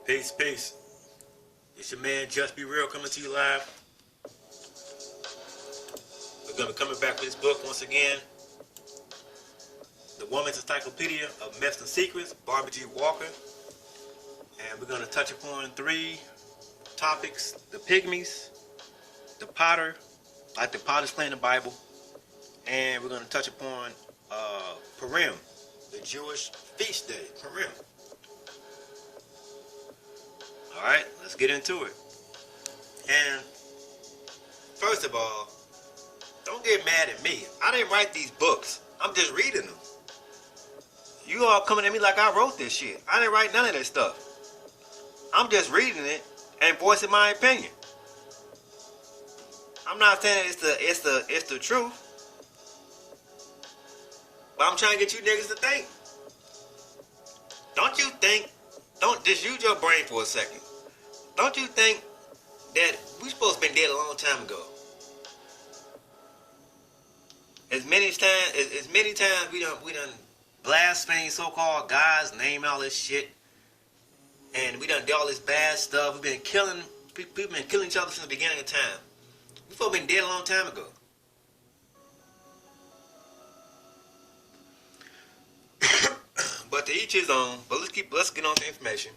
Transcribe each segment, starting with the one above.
Peace, peace. It's your man Just Be Real coming to you live. We're going to be coming back with this book once again. The Woman's Encyclopedia of Myths and Secrets, Barbara G. Walker. And we're going to touch upon 3 topics. The pygmies, the potter, like the potter's play in the Bible. And we're going to touch upon Purim, the Jewish feast day, Purim. Alright, let's get into it. And first of all, don't get mad at me. I didn't write these books. I'm just reading them. You all coming at me like I wrote this shit. I didn't write none of this stuff. I'm just reading it and voicing my opinion. I'm not saying it's the truth. But I'm trying to get you niggas to think. Don't you think, don't just use your brain for a second. Don't you think that we supposed to be dead a long time ago? As many times we done blasphemed so-called God's name, all this shit, and we done did all this bad stuff. We've been killing people, been killing each other since the beginning of time. We supposed to be dead a long time ago. But to each his own. But let's get on to information.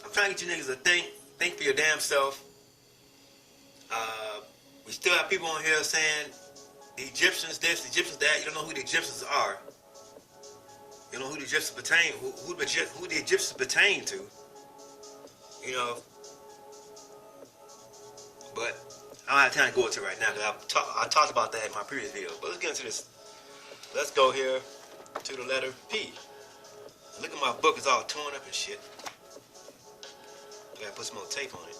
I'm trying to get you niggas to think for your damn self. We still have people on here saying the Egyptians this, the Egyptians that. You don't know who the Egyptians are. You know who the Egyptians pertain, who the Egyptians pertain to. You know. But I don't have time to go into it right now because I talked about that in my previous video. But let's get into this. Let's go here to the letter P. Look at my book, it's all torn up and shit. I gotta put some more tape on it.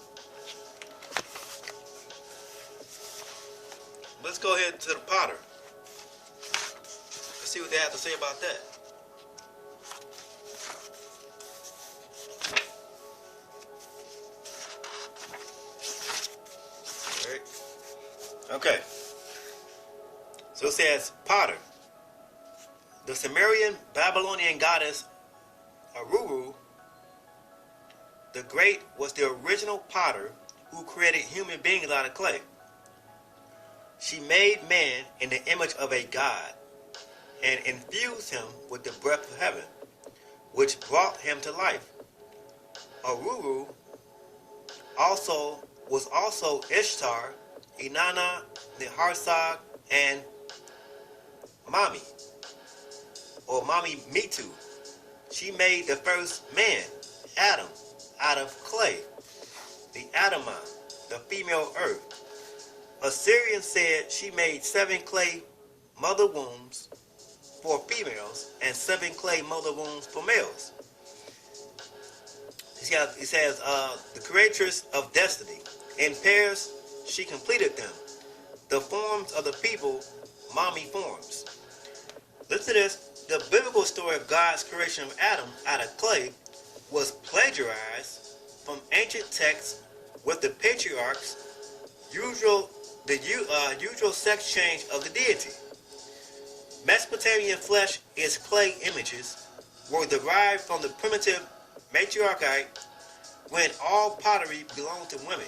Let's go ahead to the potter. Let's see what they have to say about that. Alright. Okay. So it says potter. The Sumerian Babylonian goddess Aruru the Great was the original potter who created human beings out of clay. She made man in the image of a god and infused him with the breath of heaven, which brought him to life. Aruru was also Ishtar, Inanna, Niharsag, and Mami, or Mami Mitu. She made the first man, Adam, out of clay, the Adamah, the female earth. Assyrians said she made 7 clay mother wombs for females and 7 clay mother wombs for males. It says, the creatress of destiny. In pairs, she completed them. The forms of the people, Mami forms. Listen to this. The biblical story of God's creation of Adam out of clay was plagiarized from ancient texts with the patriarchs' usual sex change of the deity. Mesopotamian flesh is clay images were derived from the primitive matriarchate when all pottery belonged to women.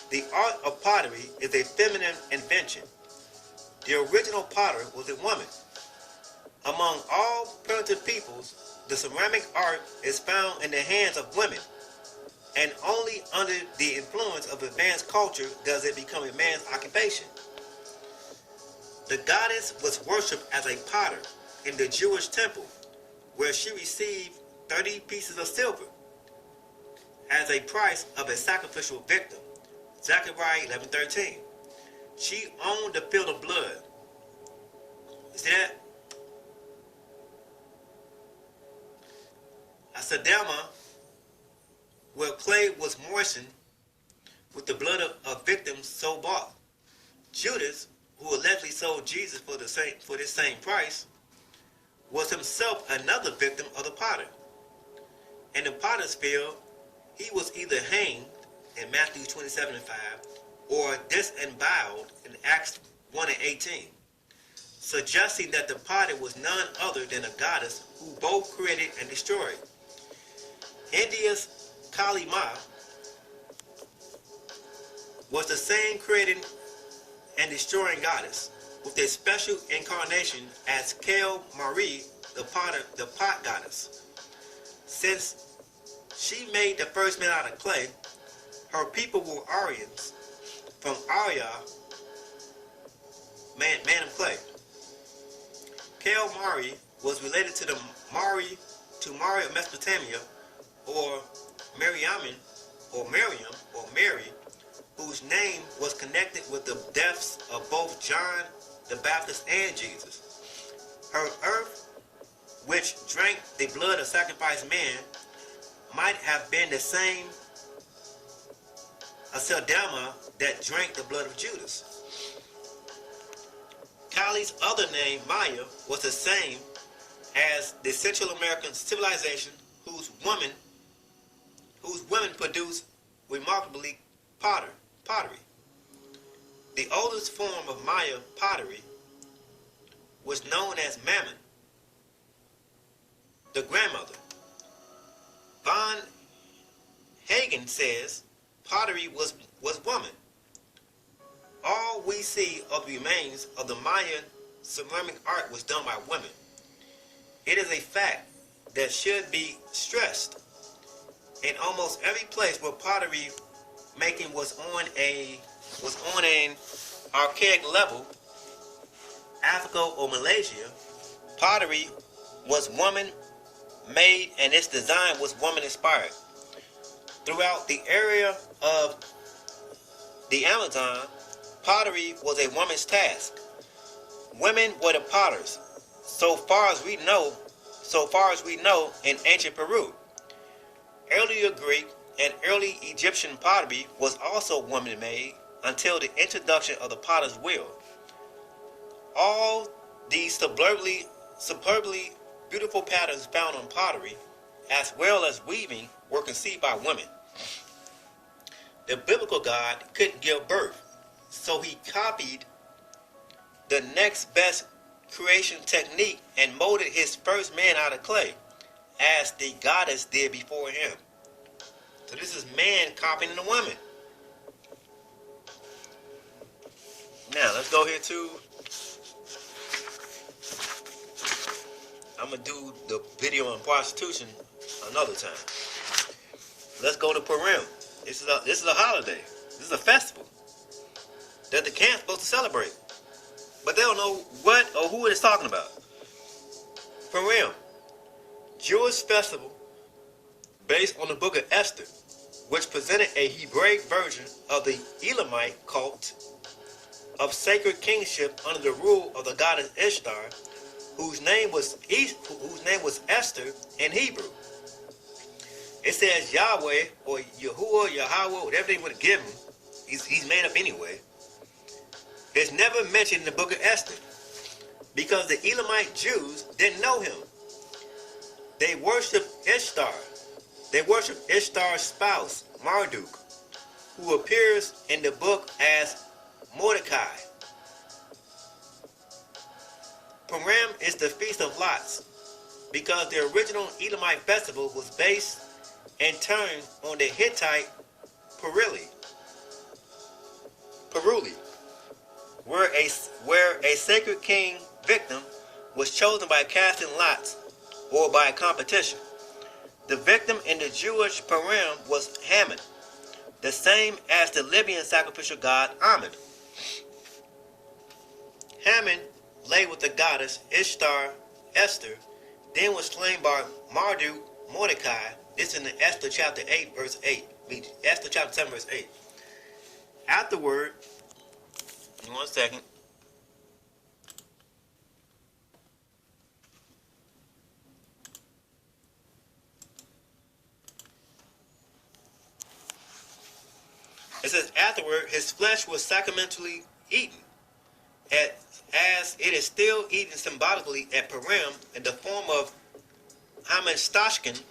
The art of pottery is a feminine invention. The original potter was a woman. Among all primitive peoples, the ceramic art is found in the hands of women, and only under the influence of advanced culture does it become a man's occupation. The goddess was worshipped as a potter in the Jewish temple, where she received 30 pieces of silver as a price of a sacrificial victim. Zechariah 11:13. She owned the field of blood. See that? A Sadama, where clay was moistened with the blood of victims so bought. Judas, who allegedly sold Jesus for this same price, was himself another victim of the potter. In the potter's field, he was either hanged in Matthew 27:5 or disemboweled in Acts 1:18, suggesting that the potter was none other than a goddess who both created and destroyed. India's Kali Ma was the same creating and destroying goddess, with a special incarnation as Kale Marie, the pot goddess. Since she made the first man out of clay, her people were Aryans, from Arya, man of clay. Kale Mari was related to Mari of Mesopotamia, or Miriam, or Mary, whose name was connected with the deaths of both John the Baptist and Jesus. Her earth, which drank the blood of sacrificed man, might have been the same Aceldama that drank the blood of Judas. Kali's other name, Maya, was the same as the Central American civilization whose women produced remarkably pottery. The oldest form of Maya pottery was known as Mammon, the grandmother. Von Hagen says pottery was woman. All we see of the remains of the Mayan ceramic art was done by women. It is a fact that should be stressed. In almost every place where pottery making was on an archaic level, Africa or Malaysia, pottery was woman made and its design was woman inspired. Throughout the area of the Amazon, pottery was a woman's task. Women were the potters, so far as we know in ancient Peru. Earlier Greek and early Egyptian pottery was also woman-made until the introduction of the potter's wheel. All these superbly beautiful patterns found on pottery, as well as weaving, were conceived by women. The biblical God couldn't give birth, so he copied the next best creation technique and molded his first man out of clay, as the goddess did before him. So this is man copying the woman. Now let's go here to, I'm going to do the video on prostitution another time. Let's go to Purim. This is a holiday. This is a festival that the camp's supposed to celebrate. But they don't know what or who it is talking about. Purim, Jewish festival based on the book of Esther, which presented a Hebraic version of the Elamite cult of sacred kingship under the rule of the goddess Ishtar, whose name was Esther in Hebrew. It says Yahweh or Yahuwah, Yahweh, whatever they would give him, he's made up anyway. It's never mentioned in the book of Esther because the Elamite Jews didn't know him. They worshiped Ishtar. They worshiped Ishtar's spouse, Marduk, who appears in the book as Mordecai. Purim is the Feast of Lots because the original Elamite festival was based and turned on the Hittite Peruli, where a sacred king victim was chosen by casting lots or by competition. The victim in the Jewish Purim was Haman, the same as the Libyan sacrificial god Ammon. Haman lay with the goddess Ishtar, Esther, then was slain by Marduk, Mordecai. This is in Esther chapter 8, verse 8. Esther chapter 7, verse 8. Afterward, one second. It says, afterward, his flesh was sacramentally eaten, as it is still eaten symbolically at Purim in the form of hamestashkin,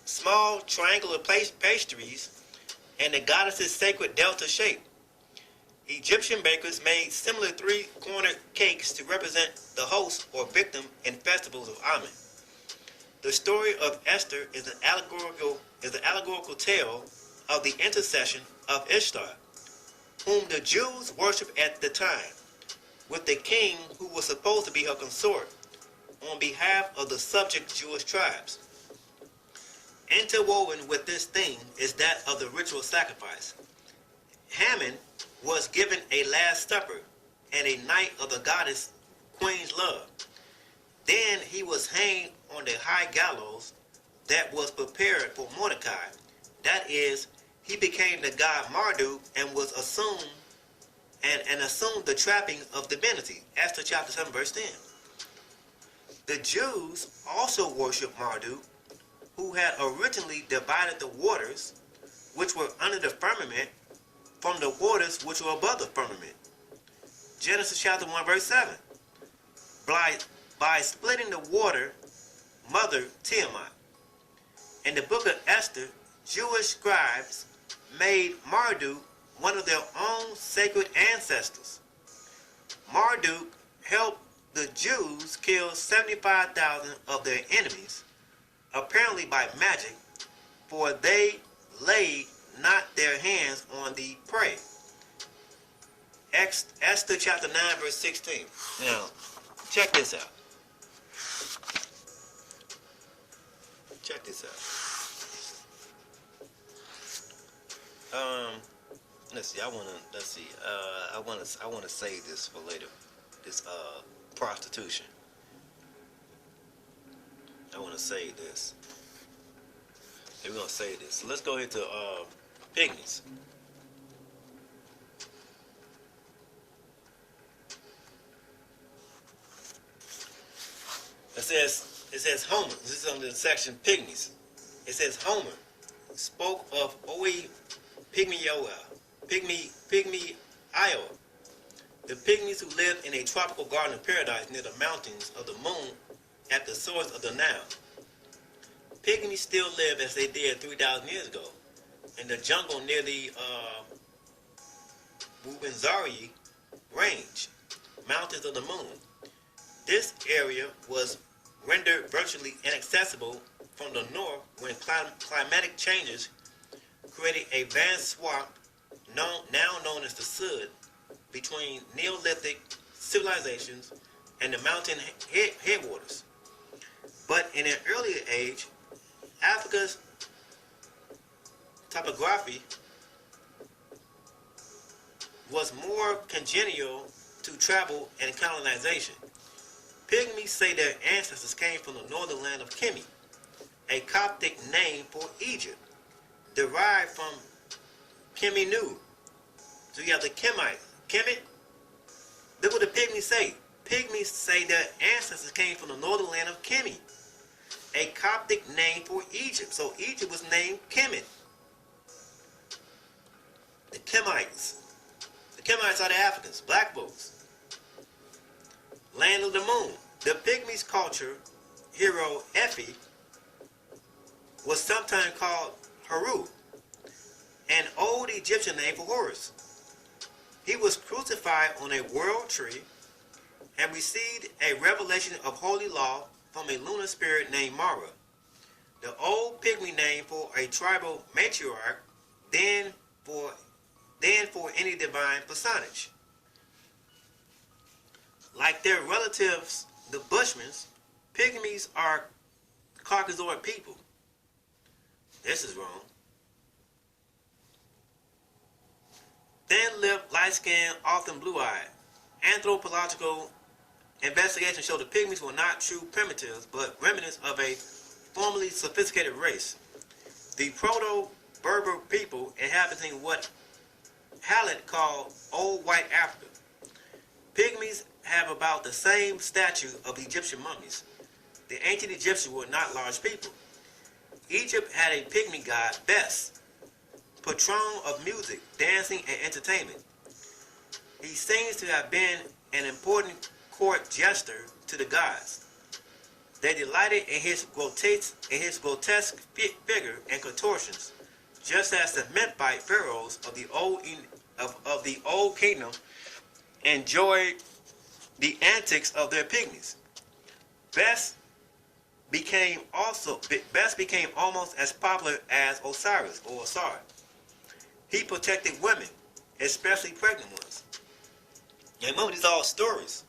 small triangular pastries, and the goddess's sacred delta shape. Egyptian bakers made similar three-cornered cakes to represent the host or victim in festivals of Ammon. The story of Esther is an allegorical tale of the intercession of Ishtar, whom the Jews worshipped at the time, with the king who was supposed to be her consort, on behalf of the subject Jewish tribes. Interwoven with this theme is that of the ritual sacrifice. Haman was given a last supper and a night of the goddess Queen's love. Then he was hanged on the high gallows that was prepared for Mordecai. That is, he became the god Marduk and was assumed and assumed the trappings of divinity. Esther chapter 7 verse 10. The Jews also worshiped Marduk, who had originally divided the waters which were under the firmament from the waters which were above the firmament. Genesis chapter 1 verse 7. By splitting the water, mother Tiamat. In the book of Esther, Jewish scribes made Marduk one of their own sacred ancestors. Marduk helped the Jews kill 75,000 of their enemies, apparently by magic, for they laid not their hands on the prey. Esther chapter 9 verse 16. Now, check this out. Check this out. Let's see. I wanna save this for later. This prostitution. I wanna save this. We're gonna save this. So let's go ahead to pygmies. It says Homer. This is under the section pygmies. It says Homer spoke of Pygmy Iowa, the pygmies who lived in a tropical garden of paradise near the mountains of the moon at the source of the Nile. Pygmies still live as they did 3,000 years ago in the jungle near the Ruwenzori Range, mountains of the moon. This area was rendered virtually inaccessible from the north when climatic changes created a vast swamp now known as the Sud between Neolithic civilizations and the mountain headwaters. But in an earlier age, Africa's topography was more congenial to travel and colonization. Pygmies say their ancestors came from the northern land of Kemi, a Coptic name for Egypt, derived from Keminu. So you have the Kemites. Kemet? Look what the Pygmies say. Pygmies say their ancestors came from the northern land of Kemi, a Coptic name for Egypt. So Egypt was named Kemet. The Kemites. The Kemites are the Africans, black folks. Land of the moon. The Pygmies' culture hero Efi was sometimes called Heru, an old Egyptian name for Horus. He was crucified on a world tree and received a revelation of holy law from a lunar spirit named Mara, the old Pygmy name for a tribal matriarch, then for any divine personage. Like their relatives, the Bushmen, Pygmies are Caucasoid people. This is wrong. Thin-lipped, light-skinned, often blue-eyed. Anthropological investigations show the Pygmies were not true primitives, but remnants of a formerly sophisticated race. The Proto-Berber people inhabiting what Hallett called Old White Africa. Pygmies have about the same stature of Egyptian mummies. The ancient Egyptians were not large people. Egypt had a pygmy god, Bes, patron of music, dancing, and entertainment. He seems to have been an important court jester to the gods. They delighted in his grotesque figure and contortions, just as the Memphite pharaohs of the old kingdom enjoyed the antics of their pygmies. Bes became almost as popular as Osiris or Osar. He protected women, especially pregnant ones. And remember, these are all stories.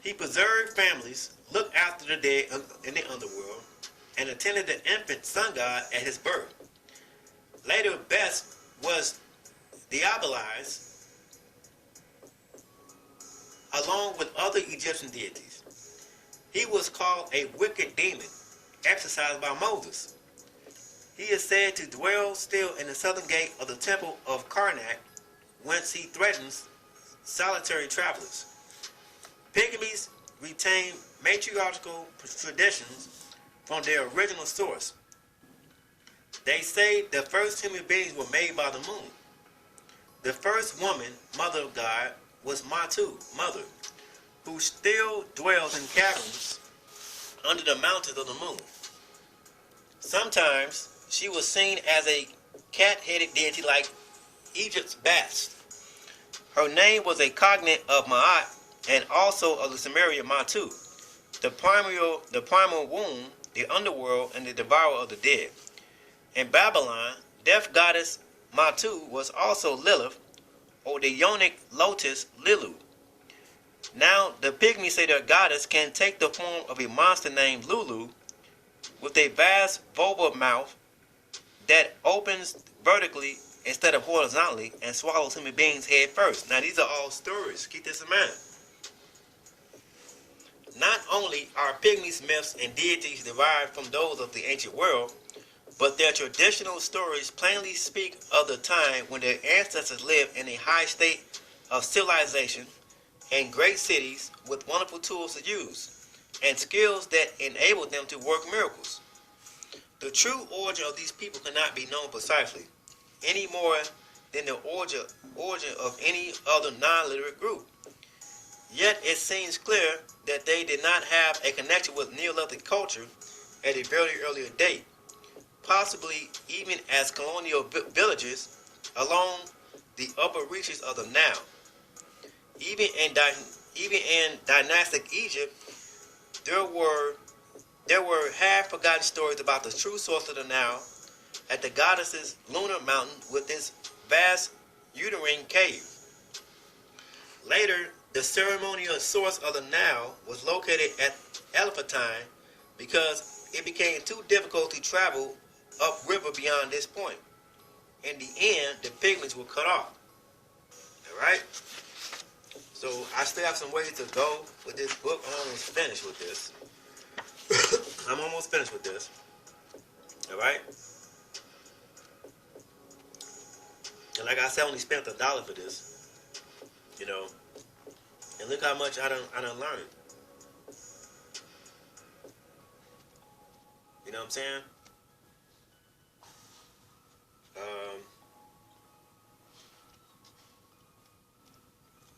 He preserved families, looked after the dead in the underworld, and attended the infant sun god at his birth. Later, Bes was diabolized along with other Egyptian deities. He was called a wicked demon, exorcised by Moses. He is said to dwell still in the southern gate of the temple of Karnak, whence he threatens solitary travelers. Pygmies retain matriarchal traditions from their original source. They say the first human beings were made by the moon. The first woman, mother of God, was Matu, mother, who still dwells in caverns under the mountains of the moon. Sometimes she was seen as a cat-headed deity like Egypt's Bast. Her name was a cognate of Ma'at and also of the Sumerian Matu, the primal womb, the underworld, and the devourer of the dead. In Babylon, death goddess Matu was also Lilith, or the Yonic lotus Lilu. Now, the Pygmies say their goddess can take the form of a monster named Lulu, with a vast vulvar mouth that opens vertically instead of horizontally and swallows human beings head first. Now, these are all stories. Keep this in mind. Not only are Pygmies myths and deities derived from those of the ancient world, but their traditional stories plainly speak of the time when their ancestors lived in a high state of civilization and great cities with wonderful tools to use and skills that enabled them to work miracles. The true origin of these people cannot be known precisely, any more than the origin of any other non-literate group. Yet it seems clear that they did not have a connection with Neolithic culture at a very early date, possibly even as colonial villages along the upper reaches of the Nile. Even in dynastic Egypt, there were half-forgotten stories about the true source of the Nile at the goddess's lunar mountain with its vast uterine cave. Later, the ceremonial source of the Nile was located at Elephantine because it became too difficult to travel upriver beyond this point. In the end, the Pygmies were cut off. Alright? So I still have some ways to go with this book. I'm almost finished with this. Alright? And like I said, I only spent $1 for this. You know. And look how much I done learned. You know what I'm saying?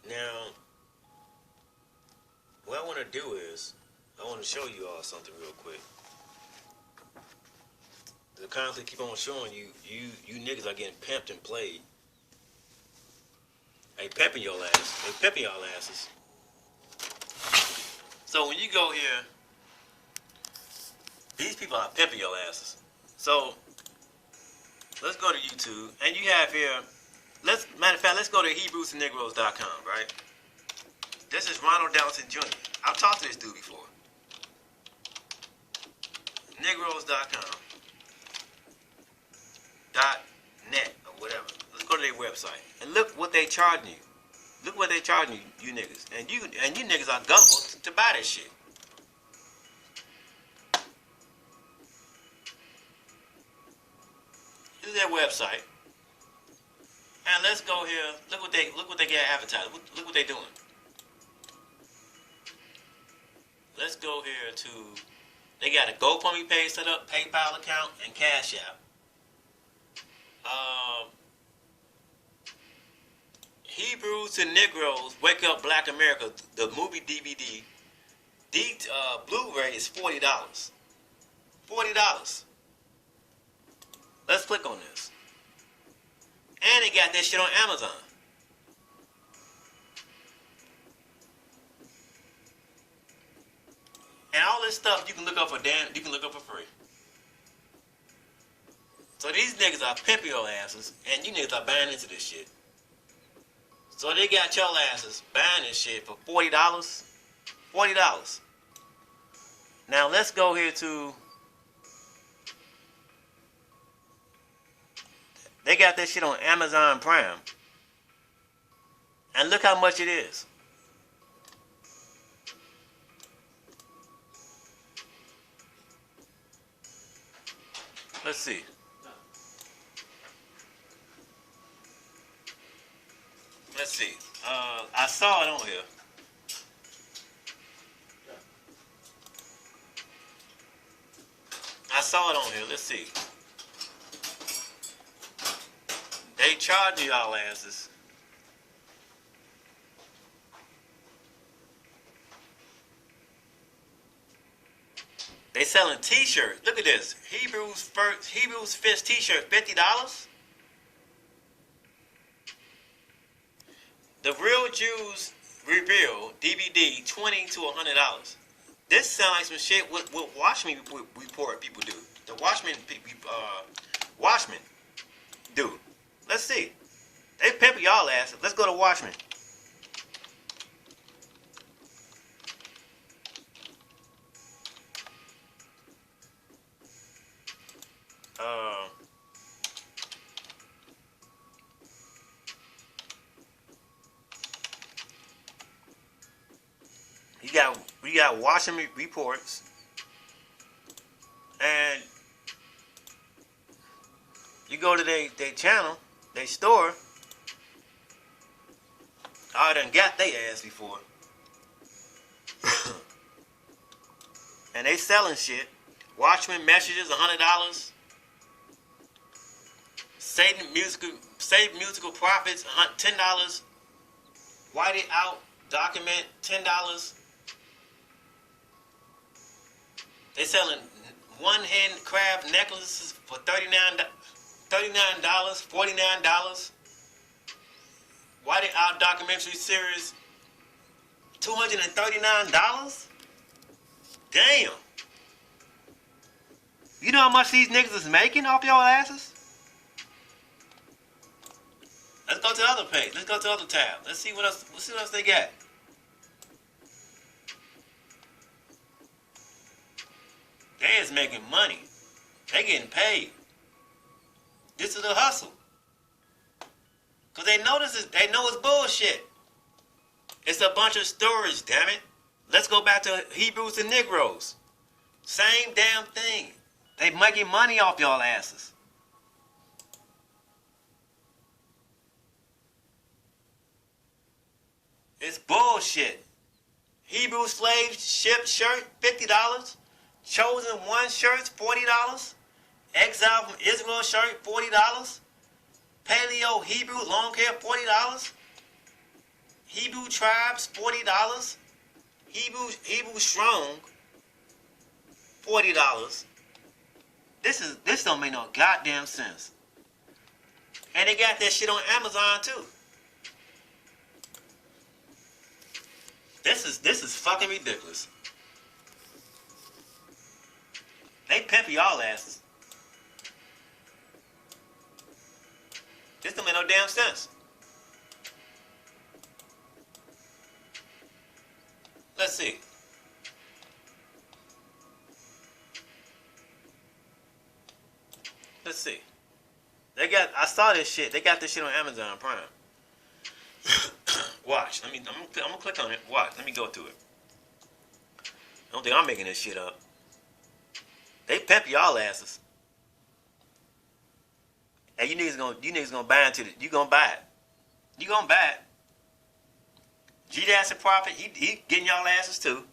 Now, what I want to do is, I want to show you all something real quick. The constantly keep on showing you niggas are getting pimped and played. They pimping your ass. They pimping y'all asses. So when you go here, these people are pimping your asses. So let's go to YouTube, and you have here. Matter of fact, let's go to HebrewsandNegroes.com, right? This is Ronald Dowson Jr. I've talked to this dude before. Negroes.com. .net or whatever. Let's go to their website and look what they charging you. Look what they charging you niggas, and you niggas are gullible to buy this shit. This is their website. And let's go here. Look what they get advertised. Look what they doing. Let's go here to. They got a GoFundMe page set up, PayPal account, and Cash App. Hebrews to Negroes, Wake Up Black America, the movie DVD. Blu-ray is $40. $40. Let's click on this. And they got that shit on Amazon. And all this stuff you can look up for free. So these niggas are pimping your asses, and you niggas are buying into this shit. So they got your asses buying this shit for $40. $40. Now let's go here to. They got that shit on Amazon Prime. And look how much it is. Let's see. Let's see. I saw it on here. I saw it on here. Let's see. They charge y'all asses. They selling t-shirts. Look at this. Hebrews Fist t-shirt, $50. The Real Jews Reveal DVD, $20 to $100. This sounds like some shit what Watchmen report people do. The Watchmen do. Let's see. They pimp y'all asses. Let's go to Watchmen. We got Watchmen reports, and you go to their channel, their store. I done got their ass before, and they selling shit. Watchmen messages, $100. Save musical profits, $10. White it out document, $10. They selling one-hand craft necklaces for $39, $49. White it out documentary series, $239. Damn. You know how much these niggas is making off your asses? Let's go to the other page. Let's go to the other tab. Let's see what else they got. They is making money. They getting paid. This is a hustle. Cause they know it's bullshit. It's a bunch of storage, damn it. Let's go back to Hebrews and Negroes. Same damn thing. They making money off y'all asses. It's bullshit. Hebrew slave ship shirt, $50. Chosen one shirts, $40. Exile from Israel shirt, $40. Paleo Hebrew long hair, $40. Hebrew tribes, $40. Hebrew strong, $40. This don't make no goddamn sense. And they got that shit on Amazon too. This is fucking ridiculous. They pimp y'all asses. This don't make no damn sense. Let's see. Let's see. I saw this shit. They got this shit on Amazon Prime. Watch. I'm gonna click on it. Watch. Let me go to it. I don't think I'm making this shit up. They pimp y'all asses. And you niggas gonna buy into it. You gonna buy it. You gonna buy it. G-Dash and Prophet, he getting y'all asses too.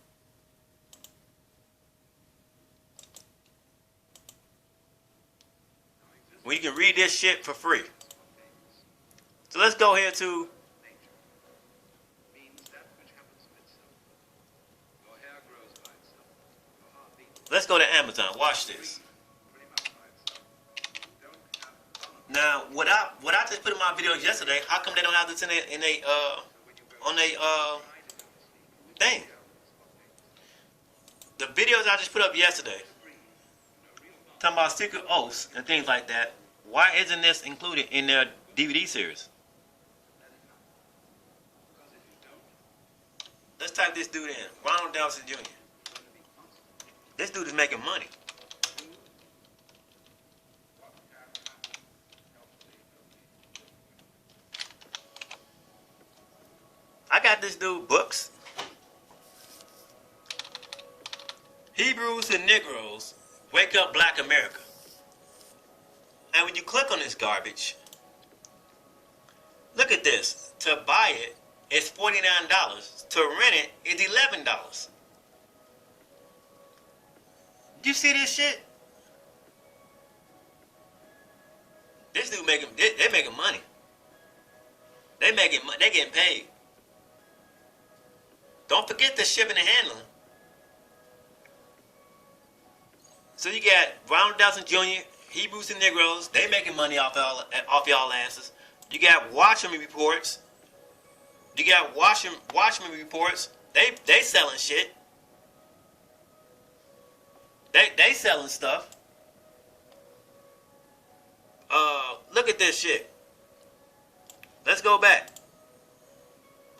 Well, you can read this shit for free. So let's go here to let's go to Amazon. Watch this. Now, what I just put in my videos yesterday, how come they don't have this on their thing? the videos I just put up yesterday, talking about secret oaths and things like that, why isn't this included in their DVD series? Let's type this dude in. Ronald Dawson Jr. This dude is making money. I got this dude books. Hebrews and Negroes Wake Up Black America. And when you click on this garbage, look at this. To buy it, it's $49. To rent it, it's $11. Do you see this shit? This dude making, they're making money. They getting paid. Don't forget the shipping and handling. So you got Ronald Dawson Jr., Hebrews and Negroes. They making money off y'all asses. You got Watchmen reports. You got Watchmen reports. They selling shit. They selling stuff. Look at this shit. Let's go back.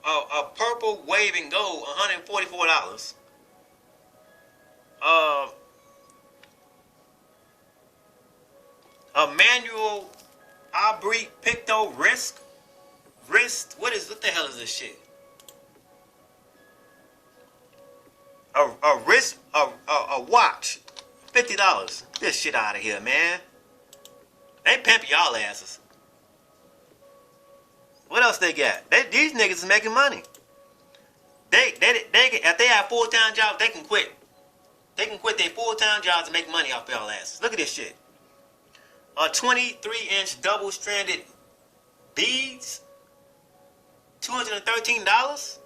A purple waving gold, $144. A manual Abri Picto wrist. What the hell is this shit? A wrist, a watch, $50. This shit out of here, man. They pimp y'all asses. What else they got? These niggas is making money. They if they have full-time jobs, they can quit. They can quit their full-time jobs and make money off y'all asses. Look at this shit. A 23-inch double-stranded beads, $213.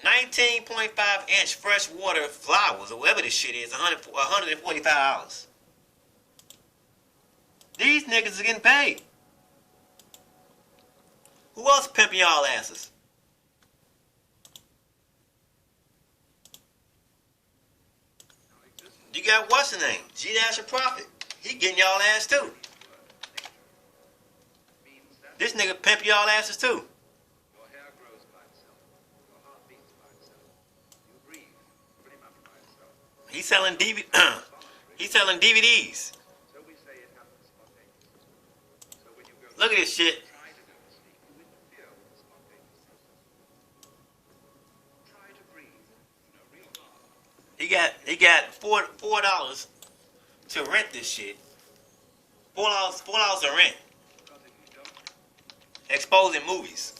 19.5-inch freshwater flowers, or whatever this shit is, $145. These niggas are getting paid. Who else pimping y'all asses? You got what's the name? G-Dash a Prophet. He getting y'all ass too. This nigga pimp y'all asses too. He's selling He's selling DVDs. Look at this shit. He got $4 to rent this shit. $4 to rent. Exposing movies.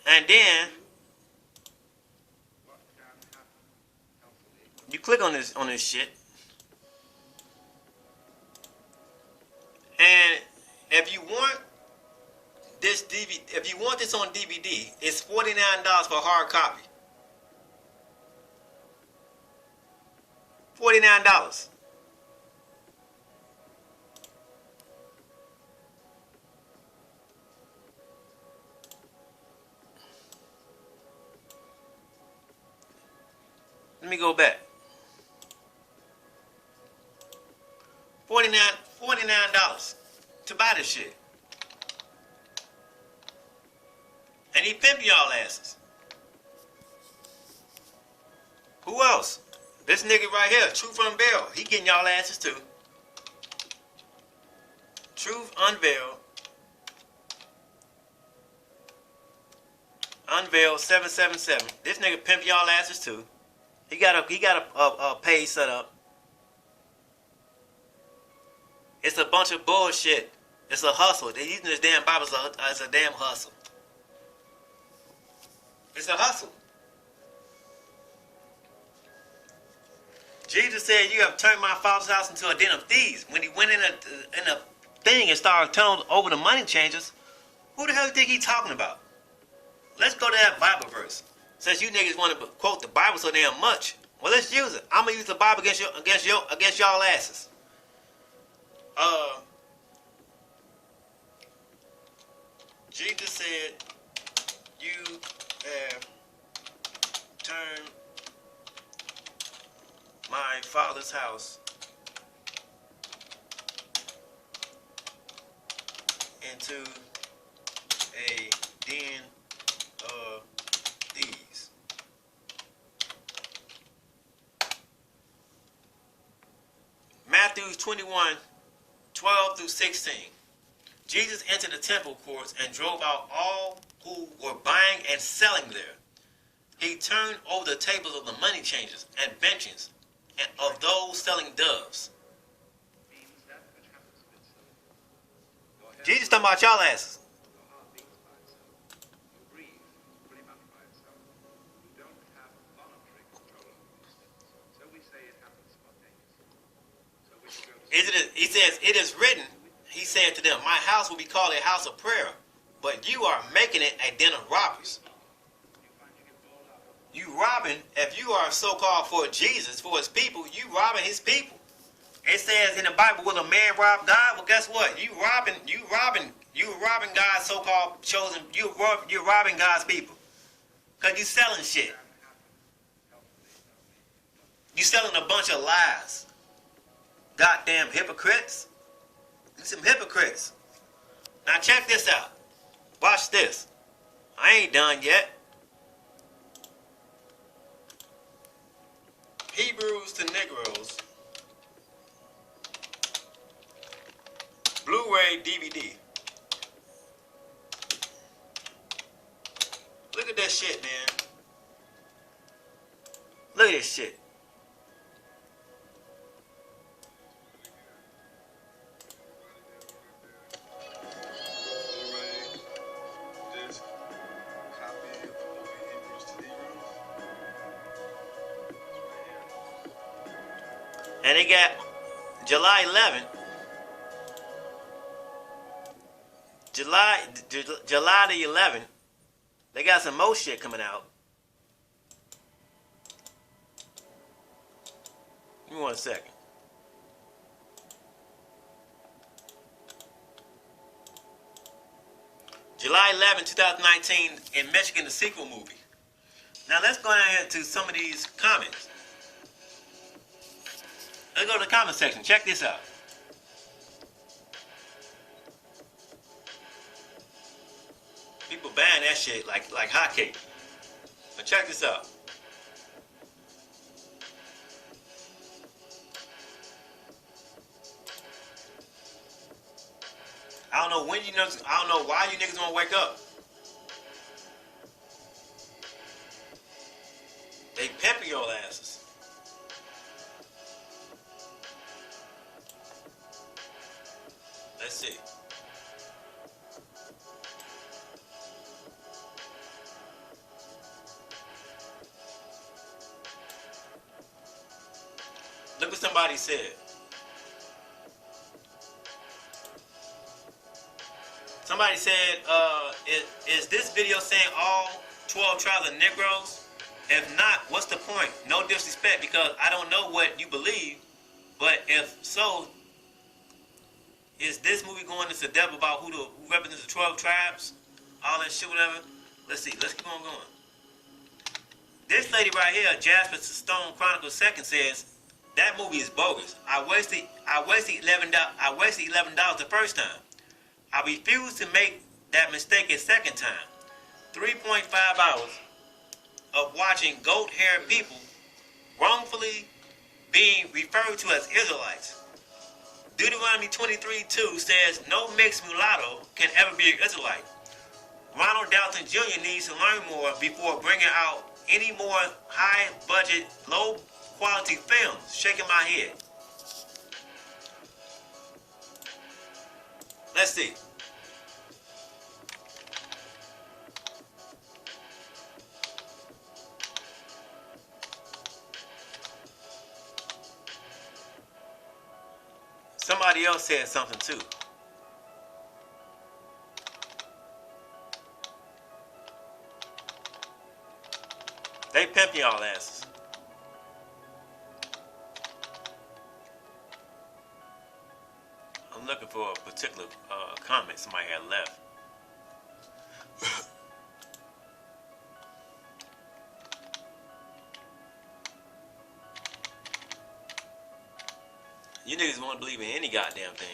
And then you click on this shit. And if you want this DVD, if you want this on DVD, it's $49 for a hard copy. $49. Let me go back. $49 to buy this shit. And he pimp y'all asses. Who else? This nigga right here, Truth Unveiled. He getting y'all asses too. Truth Unveiled. Unveiled 777. This nigga pimp y'all asses too. He got a page set up. It's a bunch of bullshit. It's a hustle. They're using this damn Bible as a damn hustle. It's a hustle. Jesus said, "You have turned my father's house into a den of thieves." When he went in a thing and started telling over the money changers, who the hell do you think he's talking about? Let's go to that Bible verse. Since you niggas want to quote the Bible so damn much, well, let's use it. I'm gonna use the Bible against y'all asses. Jesus said, you have turned my father's house into a den of thieves. Matthew 21:12-16. Jesus entered the temple courts and drove out all who were buying and selling there. He turned over the tables of the money changers and benches and of those selling doves. Jesus talking about y'all asses. He says, it is written, he said to them, my house will be called a house of prayer, but you are making it a den of robbers. You robbing, if you are so-called for Jesus, for his people, you robbing his people. It says in the Bible, will a man rob God? Well, guess what? You robbing God's so-called chosen, you're robbing God's people. Because you selling shit. You selling a bunch of lies. Goddamn hypocrites. You some hypocrites. Now check this out. Watch this. I ain't done yet. Hebrews to Negroes. Blu-ray DVD. Look at that shit, man. Look at this shit. And they got July 11th. July the 11th. They got some more shit coming out. Give me 1 second. July 11, 2019, in Michigan, the sequel movie. Now let's go ahead to some of these comments. Let's go to the comment section. Check this out. People buying that shit like hotcakes. But check this out. I don't know when I don't know why you niggas won't wake up. They pimping your asses. Let's see. Look what somebody said. Somebody said, is this video saying all 12 tribes are Negroes? If not, what's the point? No disrespect, because I don't know what you believe, but if so, is this movie going into depth about who represents the 12 tribes? All that shit, whatever? Let's see. Let's keep on going. This lady right here, Jasper Stone Chronicles 2nd, says, that movie is bogus. I wasted $11 the first time. I refuse to make that mistake a second time. 3.5 hours of watching goat-haired people wrongfully being referred to as Israelites. Deuteronomy 23:2 says no mixed mulatto can ever be an Israelite. Ronald Dalton Jr. needs to learn more before bringing out any more high-budget, low-quality films. Shaking my head. Let's see. Somebody else said something too. They pimp y'all asses. I'm looking for a particular comment somebody had left. You niggas won't believe in any goddamn thing.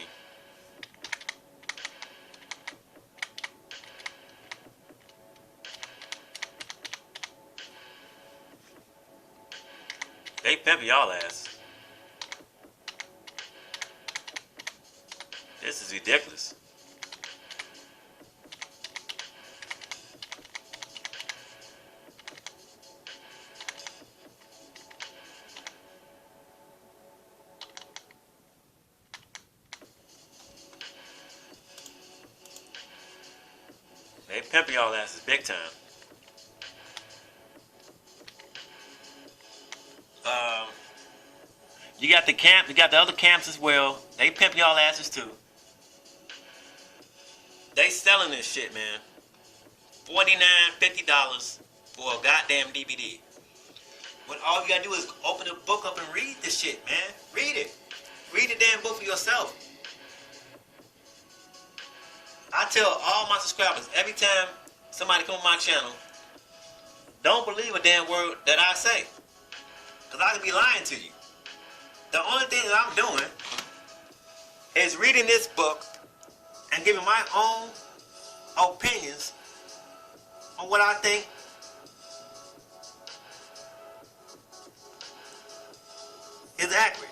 They pimp y'all ass. This is ridiculous. They pimp y'all asses big time. You got the camp, you got the other camps as well. They pimp y'all asses too. They selling this shit, man. $49, $50 for a goddamn DVD. When all you gotta do is open the book up and read this shit, man. Read it. Read the damn book for yourself. I tell all my subscribers every time somebody come on my channel, don't believe a damn word that I say. Because I could be lying to you. The only thing that I'm doing is reading this book and giving my own opinions on what I think is accurate.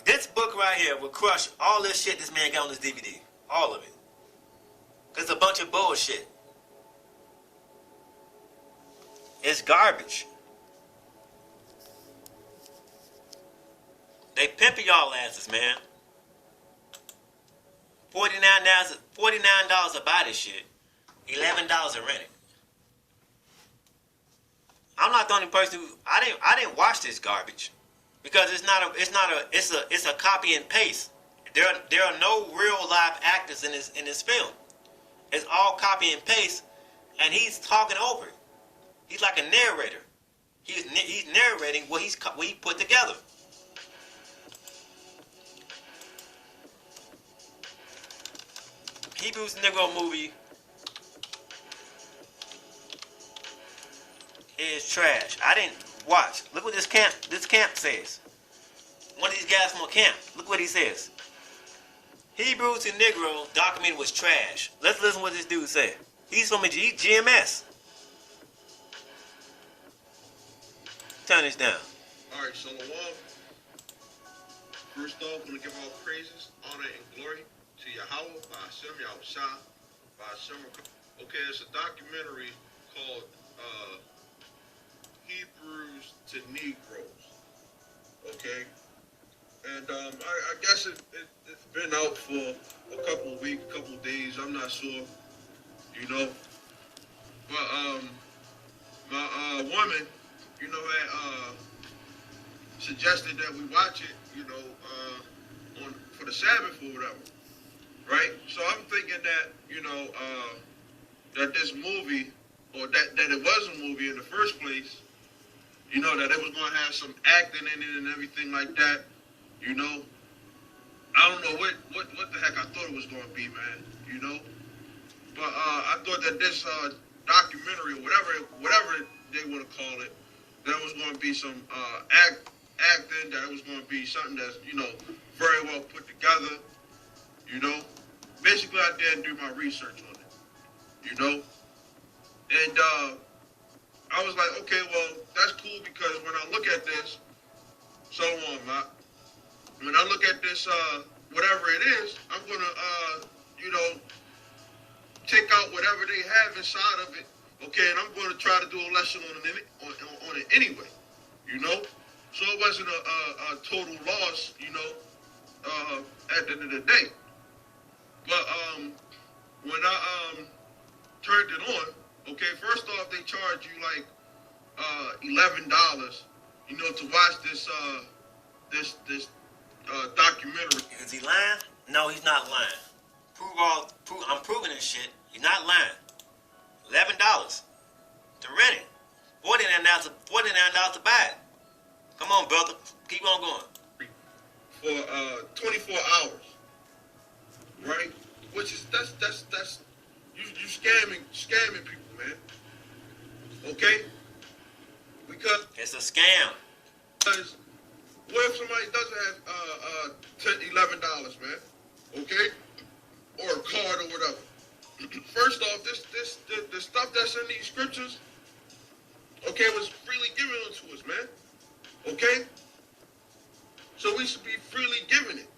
This book right here will crush all this shit this man got on this DVD. All of it. It's a bunch of bullshit. It's garbage. They pimping y'all asses, man. $49 to buy this shit. $11 to rent it. I'm not the only person who I didn't watch this garbage because it's a copy and paste. There are no real live actors in this film. It's all copy and paste, and he's talking over it. He's like a narrator. He's narrating what he put together. Hebrews Negro movie is trash. I didn't watch. Look what this camp says. One of these guys from a camp. Look what he says. Hebrews and Negro documentary was trash. Let's listen to what this dude said. He's from GMS. Turn this down. Alright, Shalom. First off, I want to give all praises, honor, and glory to Yahweh, by Hashem, Yahushua, by Hashem. Okay, it's a documentary called Hebrews to Negroes. Okay? And I guess it's been out for a couple of weeks, a couple of days, I'm not sure, you know. But my woman, you know, had suggested that we watch it, you know, for the Sabbath or whatever, right? So I'm thinking that, you know, that this movie, or that it was a movie in the first place, you know, that it was going to have some acting in it and everything like that, you know. I don't know what the heck I thought it was going to be, man, you know. But I thought that this documentary, or whatever they want to call it, there was going to be some acting, that it was going to be something that's, you know, very well put together, you know. Basically, I didn't do my research on it, you know. And I was like, okay, well, that's cool, because when I look at this, when I look at this, whatever it is, I'm going to, you know, take out whatever they have inside of it. Okay, and I'm going to try to do a lesson on it anyway, you know. So it wasn't a total loss, you know, at the end of the day. But when I turned it on, okay, first off, they charge you like $11, you know, to watch this documentary. Is he lying? No, he's not lying. I'm proving this shit. He's not lying. $11 to rent it. $49 to buy it. Come on, brother. Keep on going. For 24 hours. Right? Which is that's you scamming people, man. Okay? Because It's a scam. what if somebody doesn't have $10, $11, man? Okay? Or a card or whatever. First off, the stuff that's in these scriptures, okay, was freely given unto us, man. Okay? So we should be freely giving it.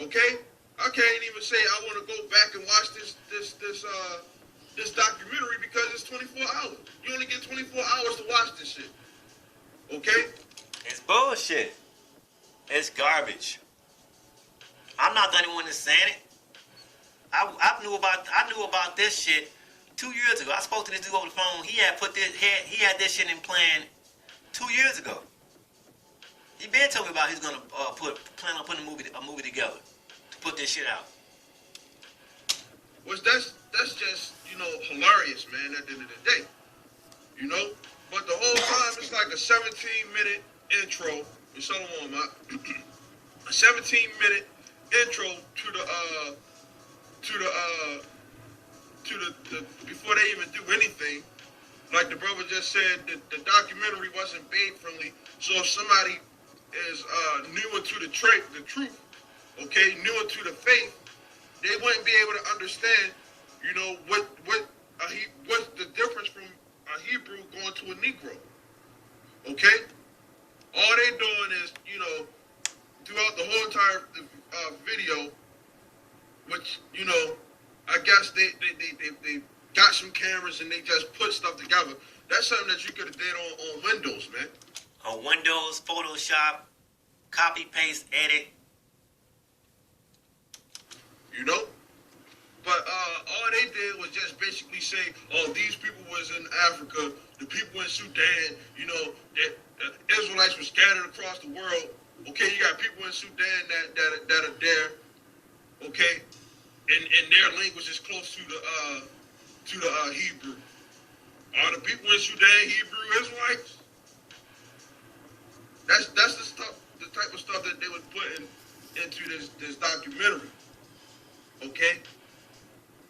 Okay? I can't even say I want to go back and watch this documentary because it's 24 hours. You only get 24 hours to watch this shit. Okay? It's bullshit. It's garbage. I'm not the only one that's saying it. I knew about this shit 2 years ago. I spoke to this dude over the phone. He had this shit in plan 2 years ago. He been told me about he's gonna plan on putting a movie together to put this shit out. Well, that's just, hilarious, man, at the end of the day. But the whole time it's like a 17-minute intro. It's all on my a 17-minute intro to the before they even do anything. Like the brother just said, the documentary wasn't babe friendly. So if somebody is new into the truth, okay, new into the faith, they wouldn't be able to understand, what's the difference from a Hebrew going to a Negro. Okay? All they doing is, throughout the whole entire video, which, I guess they got some cameras and they just put stuff together. That's something that you could have did on Windows, man. On Windows, Photoshop, copy, paste, edit. But all they did was just basically say, oh, these people was in Africa, the people in Sudan, that Israelites were scattered across the world. Okay, you got people in Sudan that are there, okay, and their language is close to the Hebrew. Are the people in Sudan Hebrew Israelites? That's the type of stuff that they was putting into this documentary. Okay?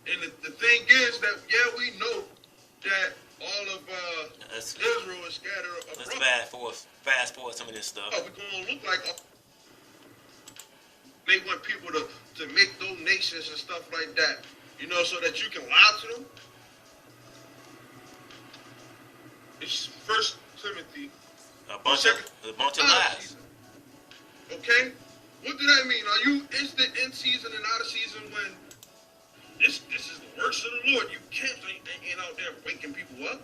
And the thing is that, we know that all of Israel is scattered abroad. Let's fast forward some of this stuff. We're going to look like they want people to make donations and stuff like that, so that you can lie to them. It's 1 Timothy. A bunch of lies. Okay? What does that mean? Are you instant in season and out of season when this is the works of the Lord? You can't ain't out there waking people up.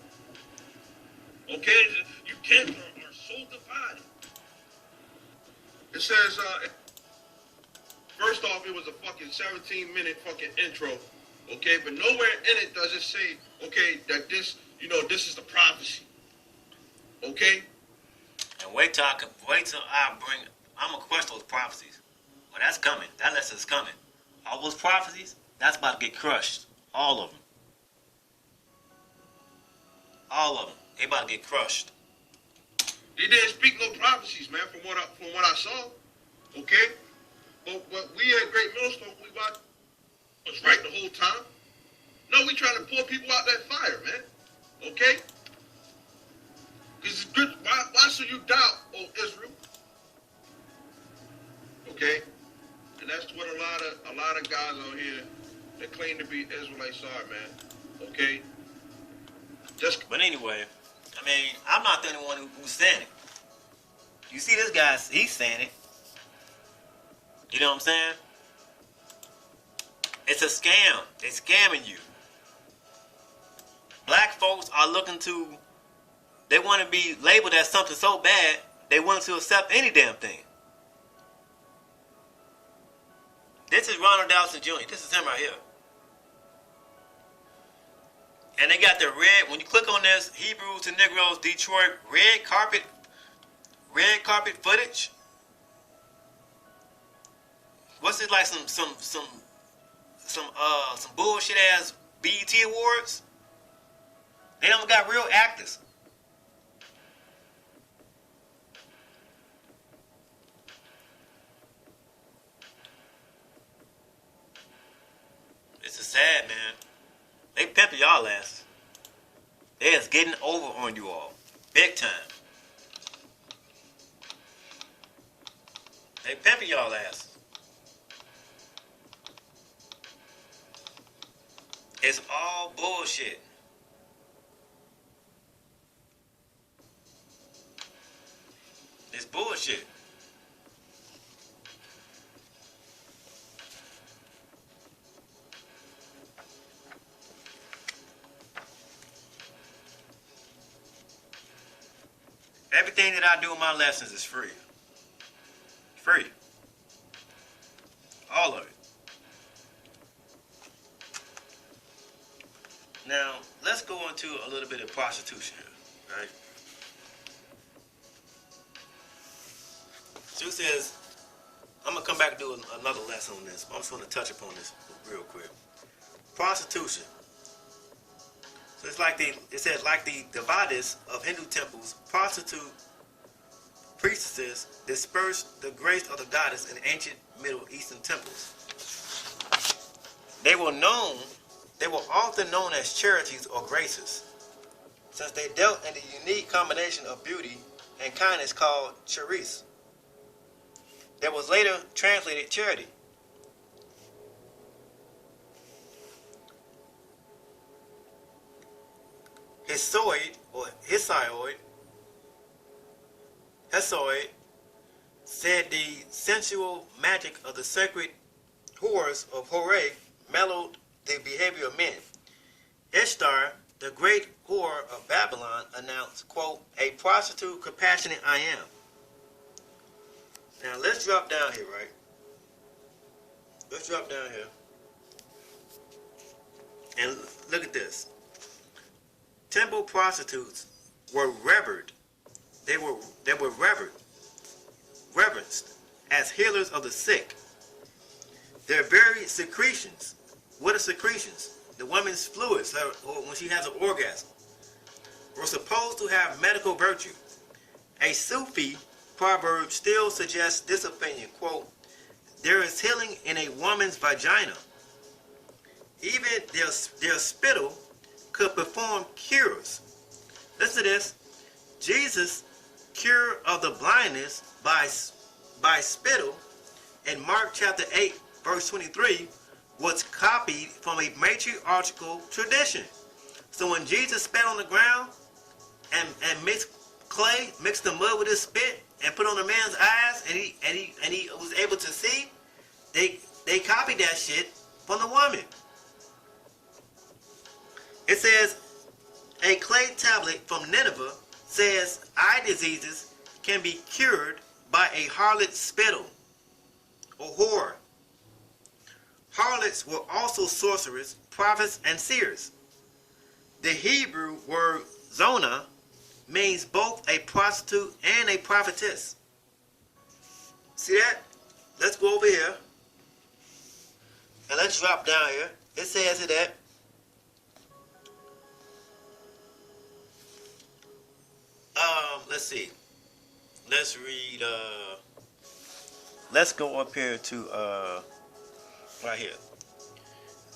Okay? You can't are so divided. It says, first off, it was a fucking 17-minute fucking intro. Okay? But nowhere in it does it say, okay, that this is the prophecy. Okay? And wait till I'm gonna question those prophecies. Well, that's coming. That lesson's coming. All those prophecies, that's about to get crushed. All of them. All of them. They about to get crushed. They didn't speak no prophecies, man, from what I saw. Okay? But what we at Great Millstone, we watched was right the whole time. No, we trying to pull people out that fire, man. Okay? Because it's good. Why should you doubt, oh Israel? Okay? And that's what a lot of guys out here that claim to be Israelites are, man. Okay? But anyway, I'm not the only one who's saying it. You see this guy, he's saying it. You know what I'm saying? It's a scam. They're scamming you. Black folks are they want to be labeled as something so bad, they want to accept any damn thing. This is Ronald Dowson Jr. This is him right here. And they got the red, when you click on this, Hebrews to Negroes, Detroit, red carpet footage. What's it like? Some bullshit ass BET awards? They don't got real actors. This is sad, man. They pimping y'all asses. They is getting over on you all. Big time. They pimping y'all ass. It's all bullshit. It's bullshit. Everything that I do in my lessons is free. Free. All of it. Now, let's go into a little bit of prostitution here, right? Sue says, I'm going to come back and do another lesson on this, but I'm just going to touch upon this real quick. Prostitution. So it's like it said, like the devatas of Hindu temples, prostitute priestesses dispersed the grace of the goddess in ancient Middle Eastern temples. They were often known as charities or graces, since they dealt in the unique combination of beauty and kindness called charis. That was later translated charity. Hesiod said the sensual magic of the sacred whores of Hore mellowed the behavior of men. Ishtar, the great whore of Babylon, announced, quote, a prostitute compassionate I am. Now let's drop down here, right? Let's drop down here. And look at this. Temple prostitutes were revered. They were reverenced as healers of the sick. Their very secretions. What are secretions? The woman's fluids, or when she has an orgasm, were supposed to have medical virtue. A Sufi proverb still suggests this opinion, quote, there is healing in a woman's vagina. Even their spittle could perform cures. Listen to this. Jesus' cure of the blindness by spittle in Mark chapter 8, verse 23, was copied from a matriarchal tradition. So when Jesus spat on the ground and mixed the mud with his spit, and put on the man's eyes, and he was able to see, they copied that shit from the woman. It says, a clay tablet from Nineveh says eye diseases can be cured by a harlot's spittle, or whore. Harlots were also sorcerers, prophets, and seers. The Hebrew word zona means both a prostitute and a prophetess. See that? Let's go over here. And let's drop down here. It says that let's see. Let's read let's go up here to right here.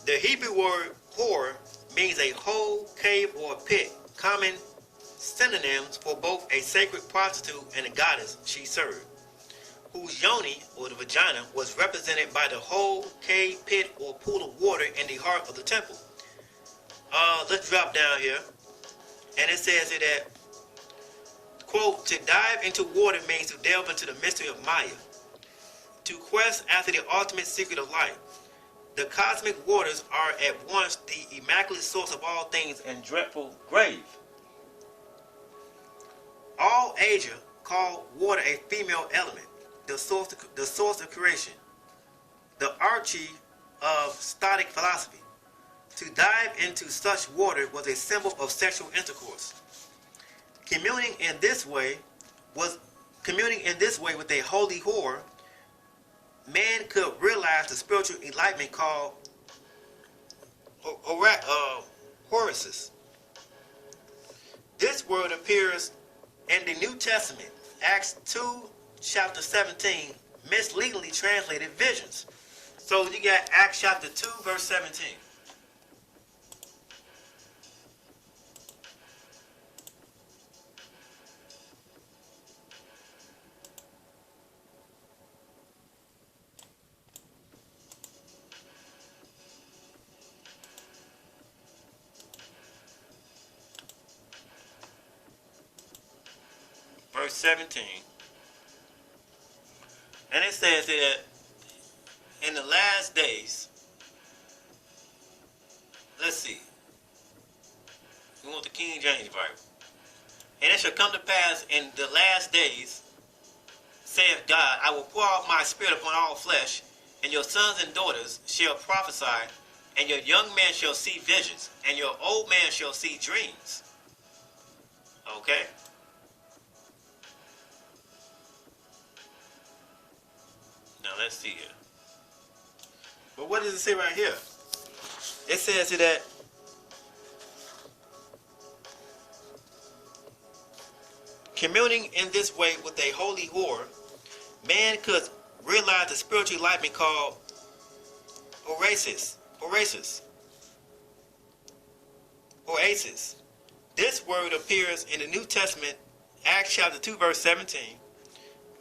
The Hebrew word whore means a hole, cave, or a pit. Common synonyms for both a sacred prostitute and a goddess she served, whose yoni, or the vagina, was represented by the hole, cave, pit, or pool of water in the heart of the temple. Let's drop down here. And it says here that, quote, to dive into water means to delve into the mystery of Maya, to quest after the ultimate secret of life. The cosmic waters are at once the immaculate source of all things and dreadful grave. All Asia called water a female element, the source of creation, the archie of Stoic philosophy. To dive into such water was a symbol of sexual intercourse. Communing in this way with a holy whore, man could realize the spiritual enlightenment called Horasis. This word appears in the New Testament, Acts 2, chapter 17, misleadingly translated visions. So you got Acts chapter 2, verse 17. verse 17. And it says that in the last days, let's see. We want the King James Bible. And it shall come to pass in the last days, saith God, I will pour out my spirit upon all flesh, and your sons and daughters shall prophesy, and your young man shall see visions, and your old man shall see dreams. Okay? Now let's see here. But what does it say right here? It says that communing in this way with a holy whore, man could realize the spiritual life being called oasis. This word appears in the New Testament, Acts chapter 2, verse 17,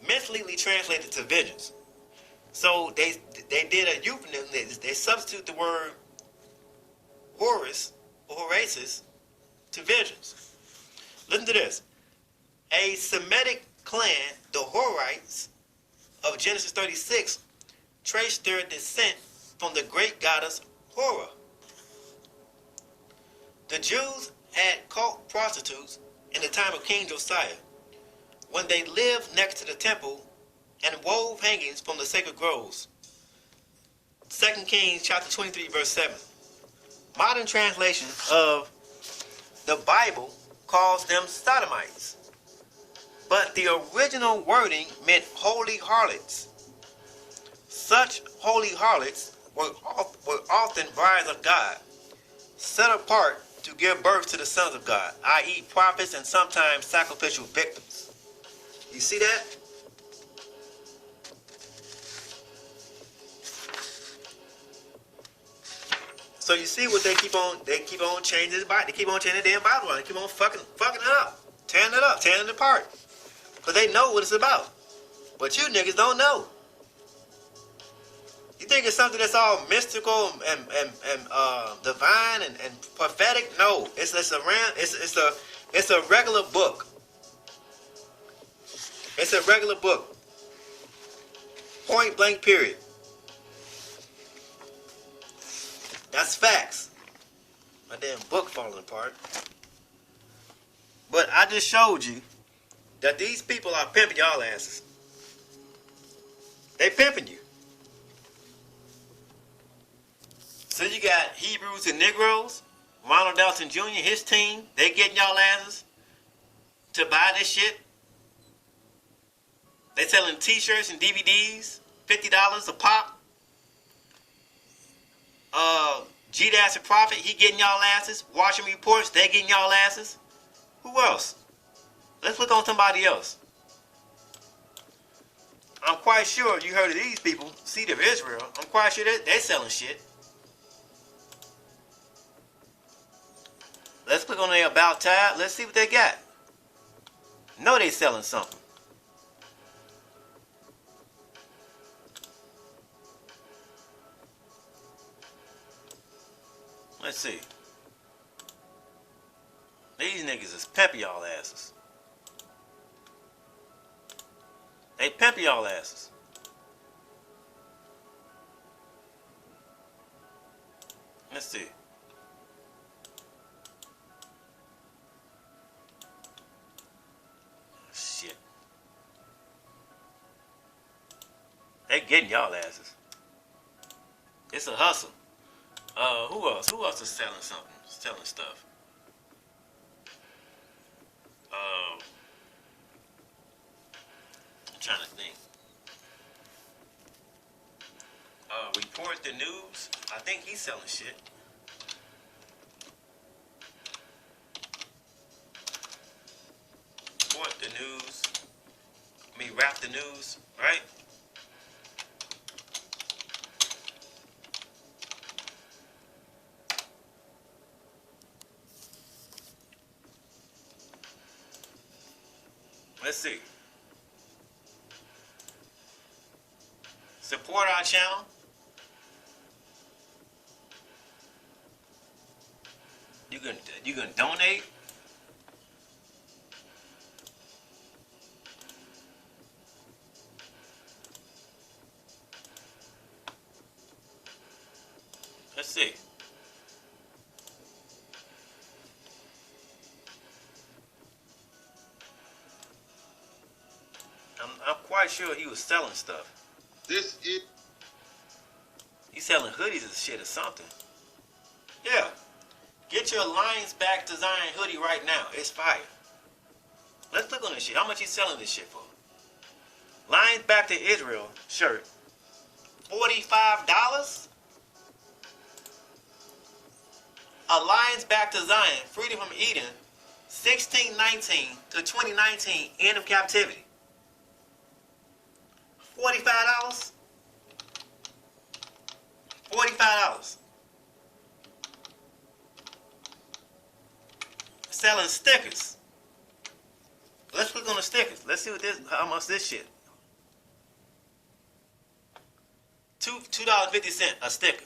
mentally translated to visions. So they did a euphemism. They substitute the word Horus or Horasis to visions. Listen to this. A Semitic clan, the Horites of Genesis 36, traced their descent from the great goddess Hora. The Jews had cult prostitutes in the time of King Josiah, when they lived next to the temple and wove hangings from the sacred groves. 2 Kings chapter 23, verse 7. Modern translations of the Bible calls them sodomites, but the original wording meant holy harlots. Such holy harlots were often brides of God, set apart to give birth to the sons of God, i.e. prophets and sometimes sacrificial victims. You see that? So you see what they keep on changing the Bible. They keep on changing the damn Bible. They keep on fucking it up, tearing it apart. Because they know what it's about. But you niggas don't know. You think it's something that's all mystical and divine and prophetic? No, it's a regular book. It's a regular book. Point blank period. That's facts. My damn book falling apart. But I just showed you that these people are pimping y'all asses. They pimping you. So you got Hebrews and Negroes, Ronald Dalton Jr., his team, they getting y'all asses to buy this shit. They selling t-shirts and DVDs, $50 a pop. G-Dash the Prophet, he getting y'all asses. Washington Reports, they getting y'all asses. Who else? Let's look on somebody else. I'm quite sure you heard of these people, Seed of Israel. I'm quite sure they're selling shit. Let's click on their About tab. Let's see what they got. Know they selling something. Let's see. These niggas is pimping y'all asses. They pimp y'all asses. Let's see. Shit. They getting y'all asses. It's a hustle. Who else? Who else is selling something? Selling stuff. I'm trying to think. Report the News. I think he's selling shit. Report the News. Rap the News, right? Let's see. Support our channel. You can donate. quite sure he was selling stuff. This is He's selling hoodies and shit or something. Yeah. Get your Lions Back design hoodie right now. It's fire. Let's click on this shit. How much he selling this shit for? Lions Back to Israel shirt. $45? A Lions Back to Zion, Freedom from Eden, 1619 to 2019, end of captivity. $45? $45. Selling stickers. Let's click on the stickers. Let's see what this, how much this shit. $2.50 a sticker.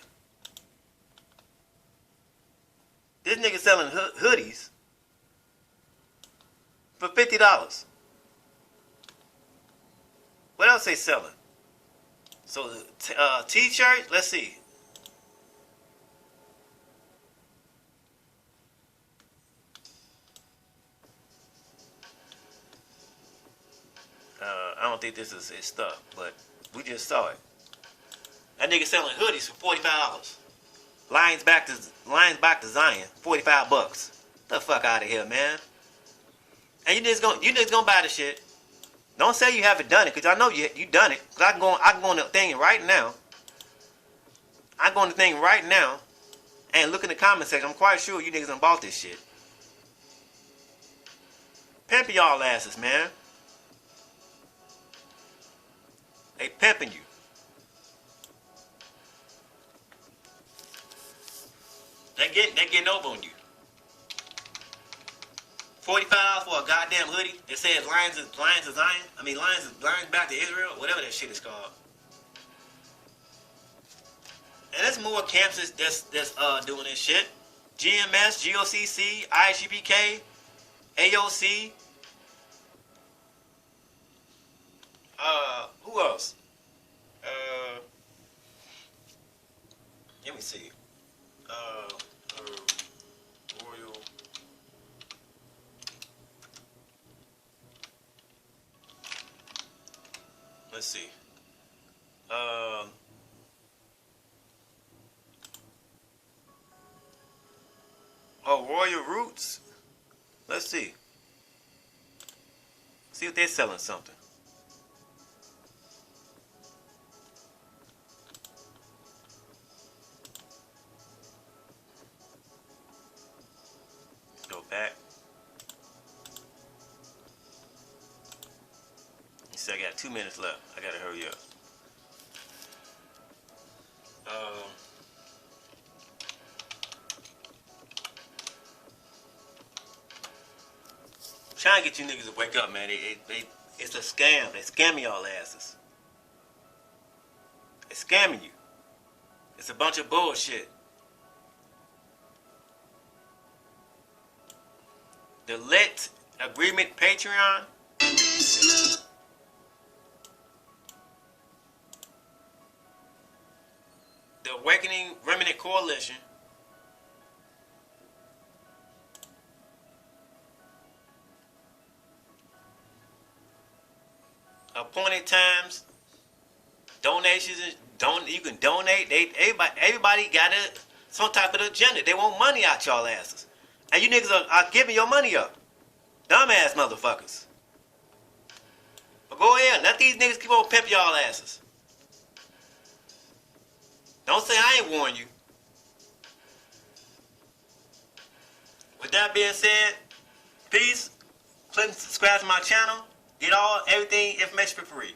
This nigga selling hoodies for $50. What else they selling? So t-shirts. Let's see. I don't think this is his stuff, but we just saw it. That nigga selling hoodies for $45. Lions back to Zion, $45. The fuck out of here, man. And you niggas gonna buy the shit. Don't say you haven't done it, cause I know you done it. Cause I can go on the thing right now. I go on the thing right now and look in the comment section. I'm quite sure you niggas done bought this shit. Pimping y'all asses, man. They pimping you. They getting over on you. $45 for a goddamn hoodie. It says Lions to Zion. I mean Lions back to Israel. Whatever that shit is called. And there's more camps that's doing this shit. GMS, GOCC, IGBK, AOC. Who else? Let me see. Royal. Let's see. Royal Roots. Let's see. See if they're selling something. Go back. You see, I got 2 minutes left. I gotta hurry up. Trying to get you niggas to wake up, man. It's a scam. They scamming y'all asses. They scamming you. It's a bunch of bullshit. The Lit Agreement Patreon. The Awakening Remnant Coalition. Appointed times. Donations. You can donate. Everybody got some type of agenda. They want money out y'all asses. And you niggas are giving your money up. Dumbass motherfuckers. But go ahead. Let these niggas keep on pimping y'all asses. Don't say I ain't warned you. With that being said, peace. Click and subscribe to my channel. Get everything information for free.